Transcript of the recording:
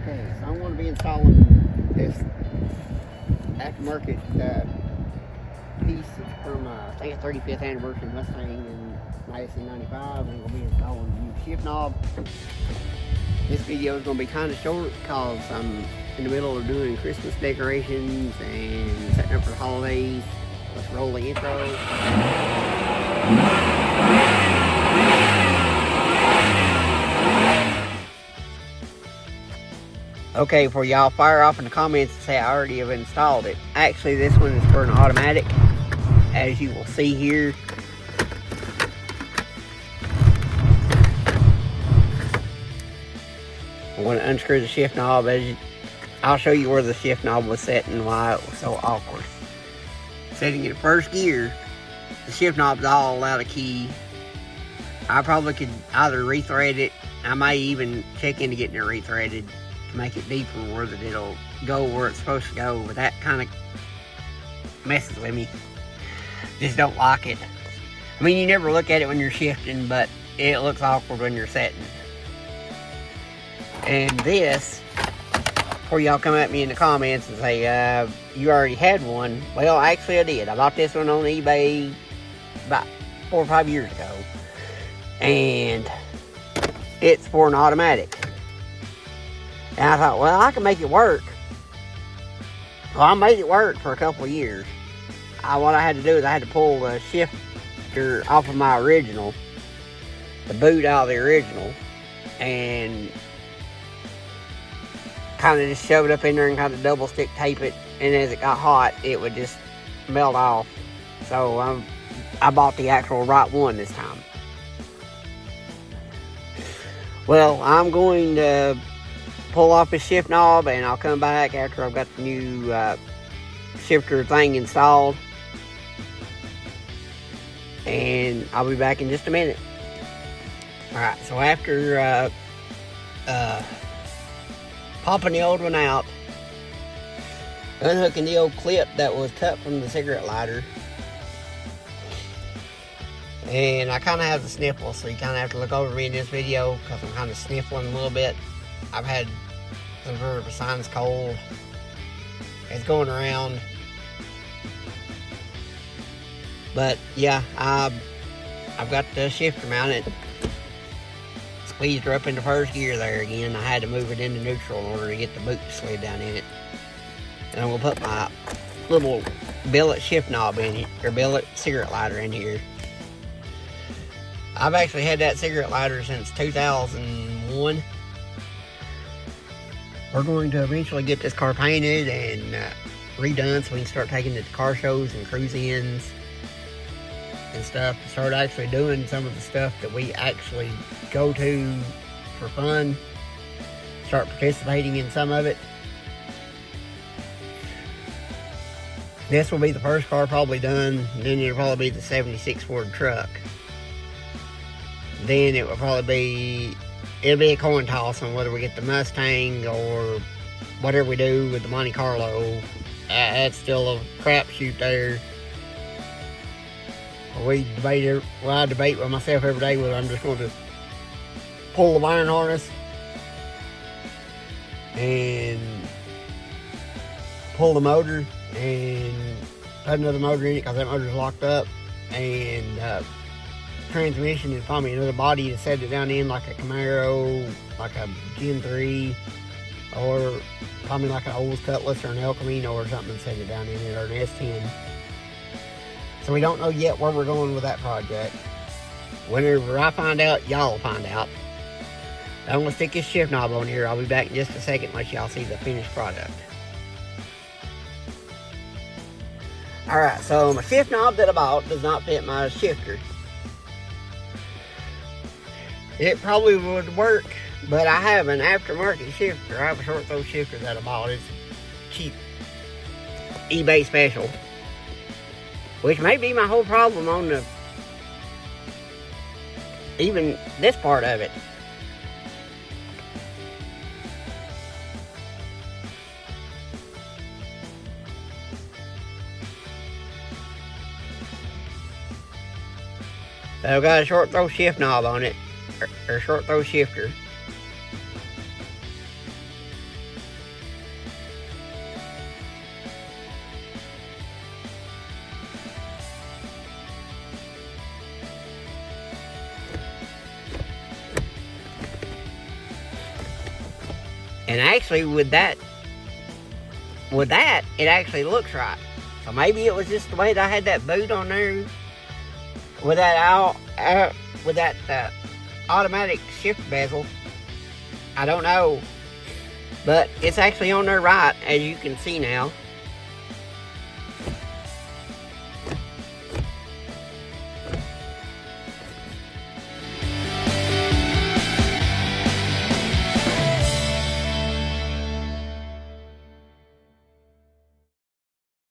Okay, so I'm going to be installing this aftermarket piece. It's from, I think, a 35th anniversary Mustang in 1995. I'm going to be installing a new shift knob. This video is going to be kind of short because I'm in the middle of doing Christmas decorations and setting up for the holidays. Let's roll the intro. Okay, for y'all fire off in the comments and say I already have installed it. Actually, this one is for an automatic, as you will see here. I'm going to unscrew the shift knob. I'll show you where the shift knob was set and why it was so awkward. Setting it first gear, the shift knob's all out of key. I probably could either rethread it. I may even check into getting it rethreaded to make it deeper where that it'll go where it's supposed to go, but that kind of messes with me. Just don't like it. I mean, you never look at it when you're shifting, but it looks awkward when you're setting. And this, before y'all come at me in the comments and say, you already had one. Well, actually I did. I bought this one on eBay about 4 or 5 years ago. And it's for an automatic. And I thought, well, I can make it work. Well, I made it work for a couple of years. What I had to do is I had to pull the shifter off of my original, the boot out of the original, and kind of just shove it up in there and kind of double stick tape it. And as it got hot, it would just melt off. So I bought the actual right one this time. Well, I'm going to pull off the shift knob and I'll come back after I've got the new shifter thing installed. And I'll be back in just a minute. Alright, so after popping the old one out, unhooking the old clip that was cut from the cigarette lighter, and I kind of have the sniffles, so you kind of have to look over me in this video because I'm kind of sniffling a little bit. I've had some sort of a sinus cold. It's going around. But yeah, I've got the shifter mounted. Squeezed her up into first gear there again. I had to move it into neutral in order to get the boot slid down in it. And I'm going to put my little billet shift knob in here, or billet cigarette lighter in here. I've actually had that cigarette lighter since 2001. We're going to eventually get this car painted and redone so we can start taking it to car shows and cruise-ins and stuff. Start actually doing some of the stuff that we actually go to for fun. Start participating in some of it. This will be the first car probably done. Then it'll probably be the 76 Ford truck. Then it will probably it'll be a coin toss on whether we get the Mustang or whatever we do with the Monte Carlo. That's still a crapshoot there. I debate with myself every day whether I'm just going to pull the iron harness and pull the motor and put another motor in it because that motor's locked up, and transmission is probably another body to set it down in, like a Camaro, like a Gen 3, or probably like an Olds Cutlass or an El Camino or something, and set it down in it, or an S10. So we don't know yet where we're going with that project. Whenever I find out, y'all will find out. I'm going to stick this shift knob on here. I'll be back in just a second and let y'all see the finished product. Alright, so my shift knob that I bought does not fit my shifter. It probably would work, but I have an aftermarket shifter. I have a short throw shifter that I bought. It's cheap eBay special, which may be my whole problem on even this part of it. So I've got a short throw shift knob on it, or short throw shifter. And actually with that, it actually looks right. So maybe it was just the way that I had that boot on there with that automatic shift bezel. I don't know, but it's actually on there right, as you can see now.